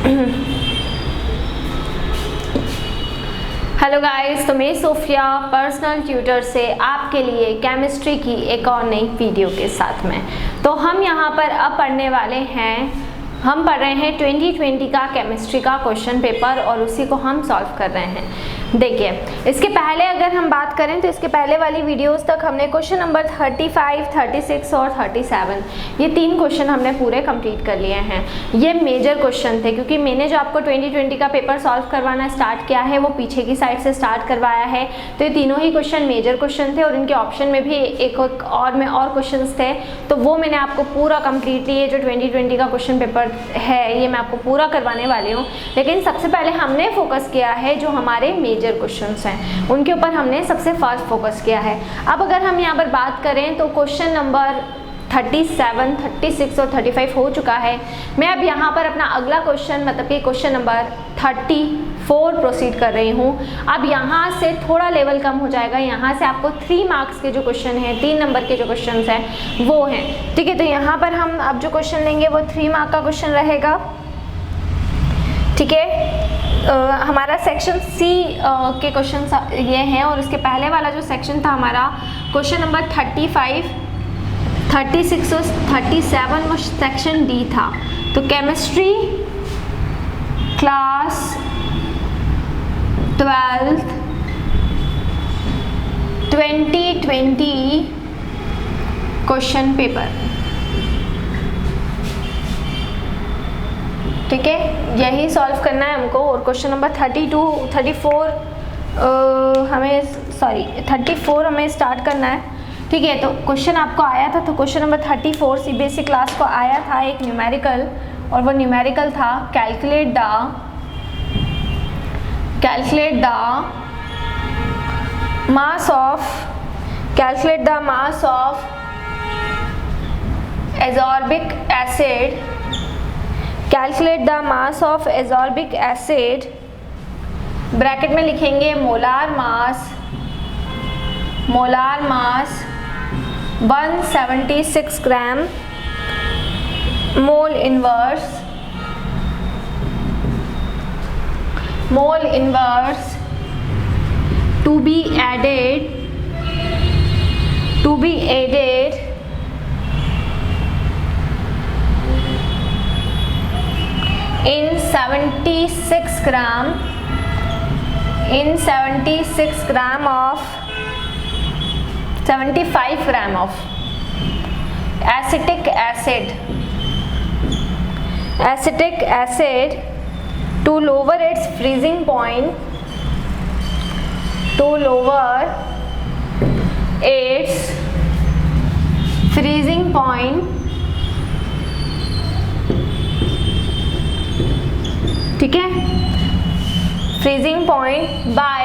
Hello guys, तो मैं Sophia personal tutor से आपके लिए केमिस्ट्री की एक और नई वीडियो के साथ में। तो हम यहाँ पर अब पढ़ने वाले हैं, हम पढ़ रहे हैं 2020 का केमिस्ट्री का क्वेश्चन पेपर और उसी को हम सॉल्व कर रहे हैं। देखिए, इसके पहले अगर हम बात करें तो इसके पहले वाली वीडियोस तक हमने क्वेश्चन नंबर 35, 36 और 37 ये 3 क्वेश्चन हमने पूरे कंप्लीट कर लिए हैं। ये मेजर क्वेश्चन थे क्योंकि मैंने जो आपको 2020 का पेपर सॉल्व करवाना स्टार्ट किया है वो पीछे की साइड से स्टार्ट करवाया है। तो ये तीनों ही क्वेश्चन मेजर क्वेश्चन थे और इनके ऑप्शन में भी एक और क्वेश्चन थे, तो वो मैंने आपको पूरा कम्प्लीटली ये जो 2020 का क्वेश्चन पेपर है ये मैं आपको पूरा करवाने वाली हूँ। लेकिन सबसे पहले हमने फोकस किया है जो हमारे मेजर क्वेश्चंस हैं उनके ऊपर हमने सबसे फर्स्ट फोकस किया है। अब अगर हम यहाँ पर बात करें तो क्वेश्चन नंबर 37, 36 और 35 हो चुका है। मैं अब यहाँ पर अपना अगला क्वेश्चन मतलब कि क्वेश्चन नंबर 34 प्रोसीड कर रही हूँ। अब यहाँ से थोड़ा लेवल कम हो जाएगा, यहाँ से आपको 3 मार्क्स के जो क्वेश्चन हैं, 3 नंबर के जो क्वेश्चन हैं वो हैं, ठीक है। तो यहाँ पर हम अब जो क्वेश्चन लेंगे वो 3 मार्क का क्वेश्चन रहेगा, ठीक है। हमारा सेक्शन सी के क्वेश्चन ये हैं और उसके पहले वाला जो सेक्शन था हमारा क्वेश्चन नंबर 35, 36 और 37 वो सेक्शन डी था। तो chemistry class 12th 2020 question paper, ठीक है, यही सॉल्व करना है हमको। और क्वेश्चन नंबर 34 हमें स्टार्ट करना है, ठीक है। तो क्वेश्चन आपको आया था, तो क्वेश्चन नंबर 34 सीबीएसई क्लास को आया था एक न्यूमेरिकल, और वो न्यूमेरिकल था calculate the mass of ascorbic acid, bracket में लिखेंगे molar mass 176 gram, mole inverse to be added in 76 gram of 75 gram of acetic acid to lower its freezing point, ठीक है, freezing point by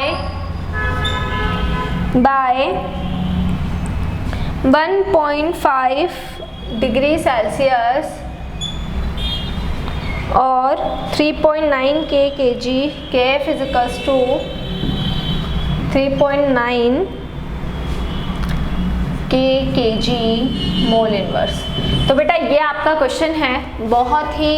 1.5 degree Celsius और 3.9 kg Kf is equals to 3.9 kg mole inverse. तो बेटा ये आपका question है, बहुत ही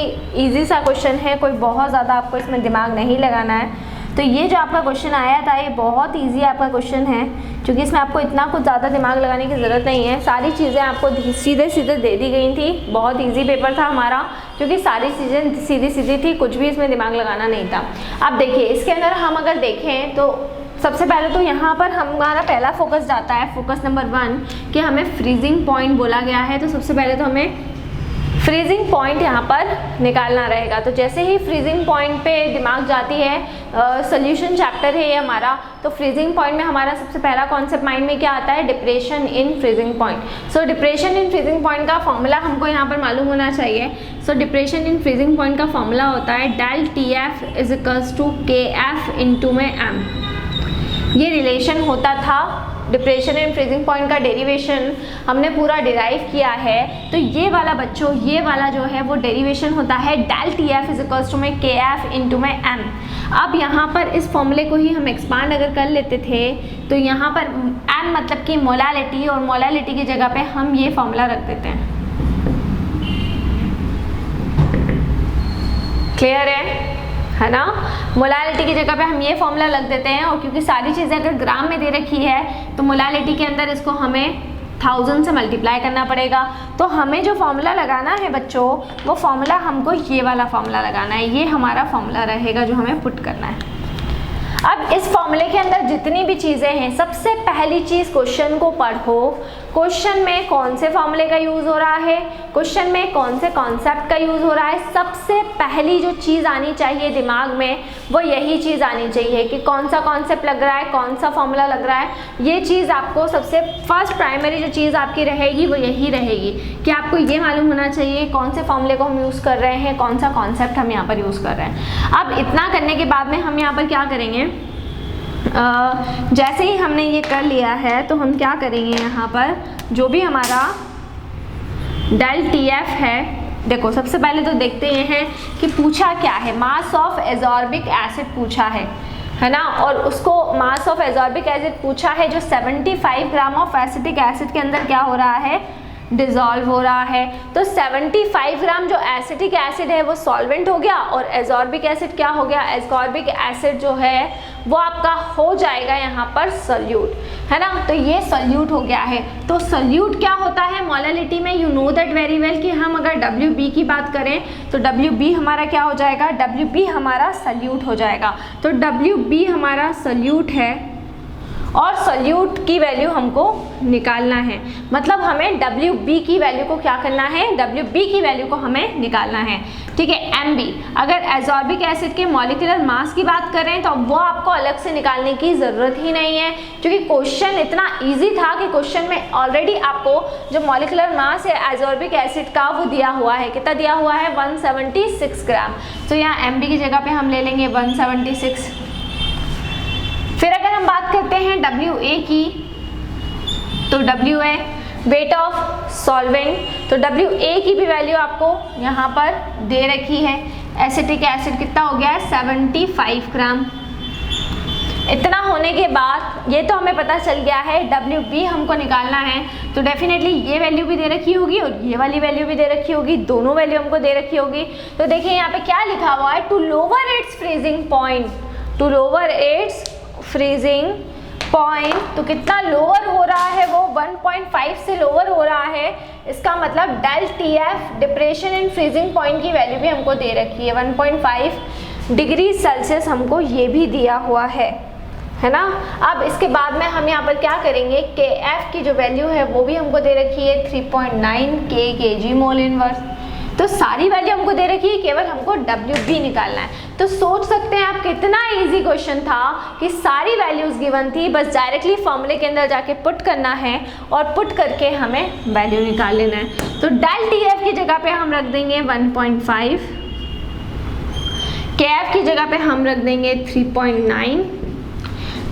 easy सा क्वेश्चन है, कोई बहुत ज़्यादा आपको इसमें दिमाग नहीं लगाना है। तो ये जो आपका क्वेश्चन आया था ये बहुत इजी आपका क्वेश्चन है, क्योंकि इसमें आपको इतना कुछ ज़्यादा दिमाग लगाने की ज़रूरत नहीं है। सारी चीज़ें आपको सीधे सीधे दे दी गई थी, बहुत इजी पेपर था हमारा, क्योंकि सारी चीज़ें सीधी सीधी थी, कुछ भी इसमें दिमाग लगाना नहीं था। अब देखिए इसके अंदर हम अगर देखें तो सबसे पहले तो यहाँ पर हमारा पहला फोकस जाता है, फोकस नंबर 1 कि हमें फ्रीजिंग पॉइंट बोला गया है। तो सबसे पहले तो हमें फ्रीजिंग पॉइंट यहाँ पर निकालना रहेगा। तो जैसे ही फ्रीजिंग पॉइंट पे दिमाग जाती है, सोल्यूशन चैप्टर है ये हमारा, तो फ्रीजिंग पॉइंट में हमारा सबसे पहला कॉन्सेप्ट माइंड में क्या आता है, depression in freezing point. So depression in freezing point का फॉर्मूला हमको यहाँ पर मालूम होना चाहिए। So depression in freezing point का फॉर्मूला होता है del TF is equals to KF into में M। ये रिलेशन होता था, डिप्रेशन एंड फ्रीजिंग पॉइंट का डेरिवेशन हमने पूरा डिराइव किया है। तो ये वाला बच्चों, ये वाला जो है वो डेरिवेशन होता है del TF is equals to में KF इंटू में M। अब यहाँ पर इस फॉर्मूले को ही हम एक्सपांड अगर कर लेते थे तो यहाँ पर M मतलब कि मोलालिटी, और मोलालिटी की जगह पे हम ये फॉर्मूला रख देते हैं। क्लियर है ना। मोलालिटी की जगह पे हम ये फॉर्मूला लग देते हैं, और क्योंकि सारी चीज़ें अगर ग्राम में दे रखी है तो मोलालिटी के अंदर इसको हमें 1000 से मल्टीप्लाई करना पड़ेगा। तो हमें जो फॉर्मूला लगाना है बच्चों, वो फॉर्मूला हमको ये वाला फॉर्मूला लगाना है। ये हमारा फॉर्मूला रहेगा जो हमें पुट करना है। अब इस फॉर्मूले के अंदर जितनी भी चीज़ें हैं, सबसे पहली चीज़ क्वेश्चन को पढ़ो। क्वेश्चन में कौन से फॉर्मूले का यूज़ हो रहा है, क्वेश्चन में कौन से कॉन्सेप्ट का यूज़ हो रहा है, सबसे पहली जो चीज़ आनी चाहिए दिमाग में वो यही चीज़ आनी चाहिए कि कौन सा कॉन्सेप्ट लग रहा है, कौन सा फॉर्मूला लग रहा है। ये चीज़ आपको सबसे फर्स्ट प्राइमरी जो चीज़ आपकी रहेगी वो यही रहेगी कि आपको ये मालूम होना चाहिए कौन से फॉर्मूले को हम यूज़ कर रहे हैं, कौन सा कॉन्सेप्ट हम यहाँ पर यूज़ कर रहे हैं। अब इतना करने के बाद में हम यहाँ पर क्या करेंगे, जैसे ही हमने ये कर लिया है तो हम क्या करेंगे, यहाँ पर जो भी हमारा डेल TF है, देखो सबसे पहले तो देखते हैं कि पूछा क्या है। मास ऑफ एजॉर्बिक एसिड पूछा है ना, और उसको मास ऑफ एजॉर्बिक एसिड पूछा है जो 75 ग्राम ऑफ एसिटिक एसिड के अंदर क्या हो रहा है, डिज़ोल्व हो रहा है। तो 75 ग्राम जो एसिटिक एसिड है वो सॉल्वेंट हो गया, और एजॉर्बिक एसिड क्या हो गया, एस्कॉर्बिक एसिड जो है वो आपका हो जाएगा यहाँ पर सॉल्यूट, है ना। तो ये सॉल्यूट हो गया है। तो सॉल्यूट क्या होता है मोलालिटी में, you know that very well कि हम अगर WB की बात करें तो WB हमारा क्या हो जाएगा, WB हमारा सॉल्यूट हो जाएगा। तो WB हमारा सॉल्यूट है और सॉल्यूट की वैल्यू हमको निकालना है, मतलब हमें WB की वैल्यू को क्या करना है, WB की वैल्यू को हमें निकालना है। ठीक है, MB, अगर एजॉर्बिक एसिड के मॉलिक्यूलर मास की बात करें तो वो आपको अलग से निकालने की ज़रूरत ही नहीं है, क्योंकि क्वेश्चन इतना इजी था कि क्वेश्चन में ऑलरेडी आपको जो मॉलिक्यूलर मास है एजॉर्बिक एसिड का वो दिया हुआ है। कितना दिया हुआ है, 176 ग्राम। तो यहाँ MB की जगह पे हम ले लेंगे 176। फिर अगर हम बात करते हैं WA की, तो WA वेट ऑफ सॉल्वेंट, तो WA की भी वैल्यू आपको यहाँ पर दे रखी है। एसिटिक एसिड कितना हो गया है, 75 ग्राम। इतना होने के बाद ये तो हमें पता चल गया है WB हमको निकालना है, तो डेफिनेटली ये वैल्यू भी दे रखी होगी और ये वाली वैल्यू भी दे रखी होगी, दोनों वैल्यू हमको दे रखी होगी। तो देखिए यहाँ पे क्या लिखा हुआ है, to lower its freezing point, to lower its freezing point. तो कितना लोअर हो रहा है, वो 1.5 से लोअर हो रहा है। इसका मतलब del TF depression in freezing point की वैल्यू भी हमको दे रखी है 1.5 डिग्री सेल्सियस, हमको ये भी दिया हुआ है ना। अब इसके बाद में हम यहाँ पर क्या करेंगे, KF की जो वैल्यू है वो भी हमको दे रखी है 3.9 kg मोल इनवर्स। तो सारी वैल्यू हमको दे रखी है, केवल हमको WB निकालना है। तो सोच सकते हैं आप कितना इजी क्वेश्चन था कि सारी वैल्यूज गिवन थी, बस डायरेक्टली फॉर्मूले के अंदर जाके पुट करना है और पुट करके हमें वैल्यू निकाल लेना है। तो डेल TF की जगह पे हम रख देंगे 1.5, KF की जगह पे हम रख देंगे 3.9,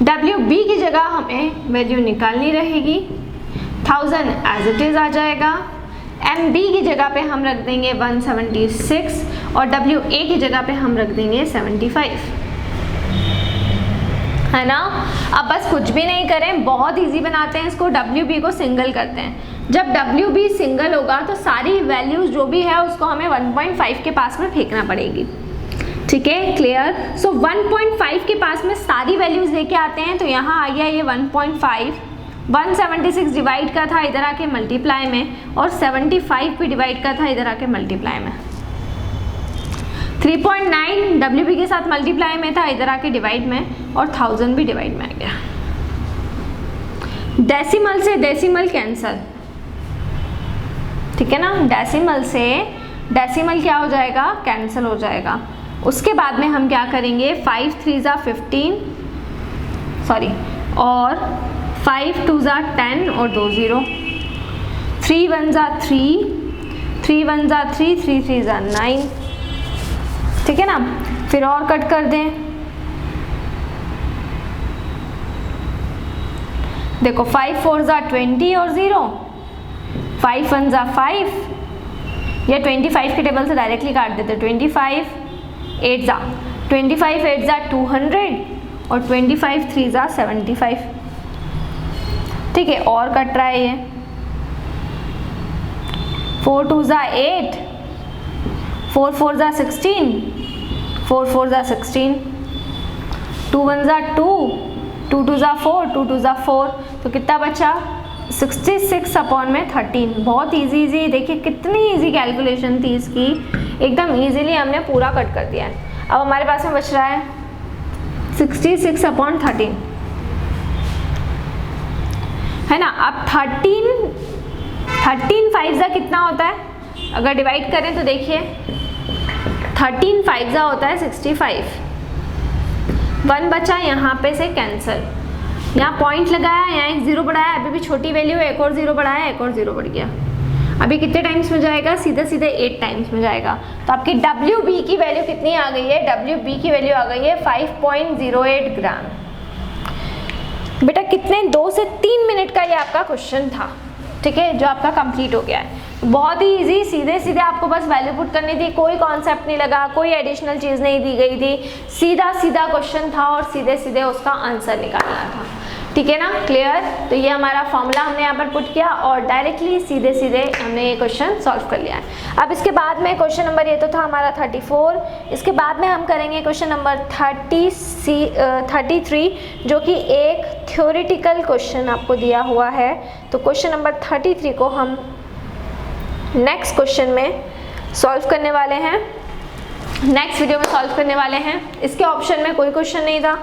WB की जगह हमें वैल्यू निकालनी रहेगी 1000 एज इट इज आ जाएगा। MB की जगह पे हम रख देंगे 176 और WA की जगह पे हम रख देंगे 75, है ना। अब बस कुछ भी नहीं करें, बहुत इजी बनाते हैं इसको, WB को सिंगल करते हैं। जब WB सिंगल होगा तो सारी वैल्यूज जो भी है उसको हमें 1.5 के पास में फेंकना पड़ेगी। ठीक है, क्लियर। सो 1.5 के पास में सारी वैल्यूज लेके आते हैं, तो यहाँ आ गया ये 1.5, 176 डिवाइड का था इधर आके मल्टीप्लाई में, और 75 भी डिवाइड का था इधर आके मल्टीप्लाई में। 3.9 WB के साथ मल्टीप्लाई में था, इधर आके डिवाइड में, और 1000 भी डिवाइड में आ गया। डेसिमल से डेसिमल कैंसल, ठीक है ना, डेसिमल से डेसिमल क्या हो जाएगा, कैंसिल हो जाएगा। उसके बाद में हम क्या करेंगे, 5 3 15 सॉरी, और 5 2 10 और 2 0, 3 1 3, 3 1 3, 3 3 9, ठीक है ना। फिर और कट कर दें, देखो 5 4 20 और 0, 5 1 5, या 25 के टेबल से डायरेक्टली काट देते, 25 8 25 8 200 और 25 3 75, ठीक है। और कट रहा है ये 4 2 8, 4 4 ज़ा 16, 4 4 ज़ा 16, 2 1 ज़ा 2, 2 2 ज़ा 4, 2 2 ज़ा 4, तो कितना बचा 66 अपॉन में 13। बहुत इजी देखिए कितनी इजी कैलकुलेशन थी इसकी, एकदम इजीली हमने पूरा कट कर दिया है। अब हमारे पास में बच रहा है 66 अपॉन 13, है ना। अब 13 5 ज़ा कितना होता है, अगर डिवाइड करें तो देखिए 13 5 ज़ा होता है 65। 1 बचा यहाँ पे से कैंसिल, यहाँ पॉइंट लगाया, यहाँ एक जीरो बढ़ाया, अभी भी छोटी वैल्यू है, एक और जीरो बढ़ाया, एक और जीरो बढ़ गया। अभी कितने टाइम्स में जाएगा, सीधे 8 टाइम्स में जाएगा। तो आपकी WB की वैल्यू कितनी आ गई है, WB की वैल्यू आ गई है 5.08 ग्राम। बेटा कितने 2 से 3 मिनट का ये आपका क्वेश्चन था, ठीक है, जो आपका कंप्लीट हो गया है। बहुत ही इजी, सीधे आपको बस वैल्यू पुट करनी थी, कोई कॉन्सेप्ट नहीं लगा, कोई एडिशनल चीज़ नहीं दी गई थी, सीधा क्वेश्चन था और सीधे उसका आंसर निकालना था, ठीक है ना, क्लियर। तो ये हमारा फॉर्मूला हमने यहाँ पर पुट किया और डायरेक्टली सीधे हमने ये क्वेश्चन सॉल्व कर लिया है। अब इसके बाद में क्वेश्चन नंबर, ये तो था हमारा 34, इसके बाद में हम करेंगे क्वेश्चन नंबर 33, जो कि एक थ्योरेटिकल क्वेश्चन आपको दिया हुआ है। तो क्वेश्चन नंबर 33 को हम नेक्स्ट क्वेश्चन में सॉल्व करने वाले हैं, नेक्स्ट वीडियो में सॉल्व करने वाले हैं। इसके ऑप्शन में कोई क्वेश्चन नहीं था,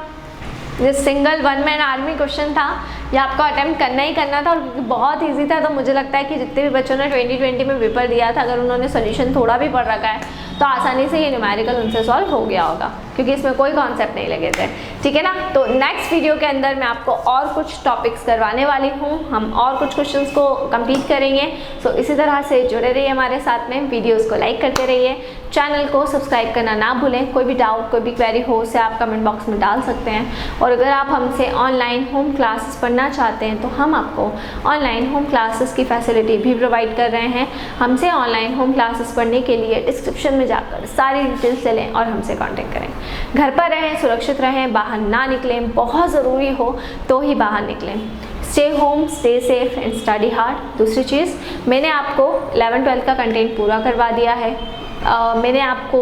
ये सिंगल 1 मैन आर्मी क्वेश्चन था, ये आपको अटेम्प्ट करना ही करना था और बहुत इजी था। तो मुझे लगता है कि जितने भी बच्चों ने 2020 में पेपर दिया था, अगर उन्होंने सोल्यूशन थोड़ा भी पढ़ रखा है तो आसानी से ये न्यूमेरिकल उनसे सॉल्व हो गया होगा, क्योंकि इसमें कोई कॉन्सेप्ट नहीं लगे थे, ठीक है ना। तो नेक्स्ट वीडियो के अंदर मैं आपको और कुछ टॉपिक्स करवाने वाली हूँ, हम और कुछ क्वेश्चंस को कंप्लीट करेंगे। सो इसी तरह से जुड़े रहिए हमारे साथ में, वीडियोज़ को लाइक करते रहिए, चैनल को सब्सक्राइब करना ना भूलें। कोई भी डाउट, कोई भी क्वेरी हो उसे आप कमेंट बॉक्स में डाल सकते हैं। और अगर आप हमसे ऑनलाइन होम क्लासेस पढ़ना चाहते हैं तो हम आपको ऑनलाइन होम क्लासेस की फैसिलिटी भी प्रोवाइड कर रहे हैं। हमसे ऑनलाइन होम क्लासेस पढ़ने के लिए डिस्क्रिप्शन में जाकर सारी डिटेल्स ले लें और हमसे कांटेक्ट करें। घर पर रहें, सुरक्षित रहें, बाहर ना निकलें, बहुत ज़रूरी हो तो ही बाहर निकलें। Stay home, stay safe and study hard. दूसरी चीज़, मैंने आपको 11th-12th का कंटेंट पूरा करवा दिया है। मैंने आपको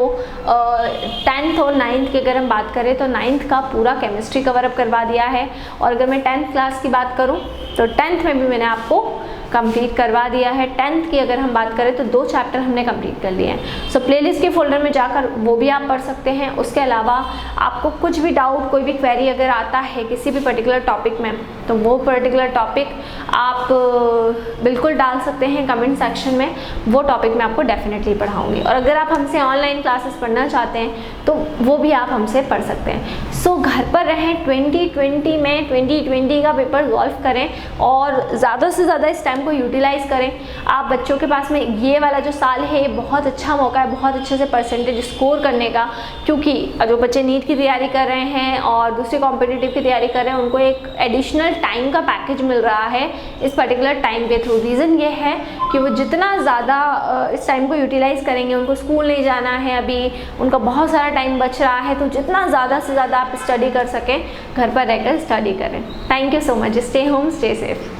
10th और 9th की अगर हम बात करें तो 9th का पूरा केमिस्ट्री कवर अप करवा दिया है। और अगर मैं 10th क्लास की बात करूं तो 10th में भी मैंने आपको कंप्लीट करवा दिया है। 10th की अगर हम बात करें तो 2 चैप्टर हमने कंप्लीट कर लिए हैं। सो प्लेलिस्ट के फोल्डर में जाकर वो भी आप पढ़ सकते हैं। उसके अलावा आपको कुछ भी डाउट, कोई भी क्वेरी अगर आता है किसी भी पर्टिकुलर टॉपिक में, तो वो पर्टिकुलर टॉपिक आप बिल्कुल डाल सकते हैं कमेंट सेक्शन में, वो टॉपिक मैं आपको डेफिनेटली पढ़ाऊँगी। और अगर आप हमसे ऑनलाइन क्लासेस पढ़ना चाहते हैं तो वो भी आप हमसे पढ़ सकते हैं। सो घर पर रहें, 2020 में 2020 का पेपर सॉल्व करें और ज़्यादा से ज़्यादा इस टाइम को यूटिलाइज़ करें। आप बच्चों के पास में ये वाला जो साल है ये बहुत अच्छा मौका है बहुत अच्छे से परसेंटेज स्कोर करने का, क्योंकि जो बच्चे नीट की तैयारी कर रहे हैं और दूसरी कॉम्पिटिटिव की तैयारी कर रहे हैं उनको एक एडिशनल टाइम का पैकेज मिल रहा है इस पर्टिकुलर टाइम के थ्रू। रीज़न ये है कि वो जितना ज़्यादा इस टाइम को यूटिलाइज़ करेंगे, उनको स्कूल नहीं जाना है, अभी उनका बहुत सारा टाइम बच रहा है, तो जितना ज़्यादा से ज़्यादा आप स्टडी कर सकें घर पर रहकर स्टडी करें। Thank you so much. Stay home, stay safe.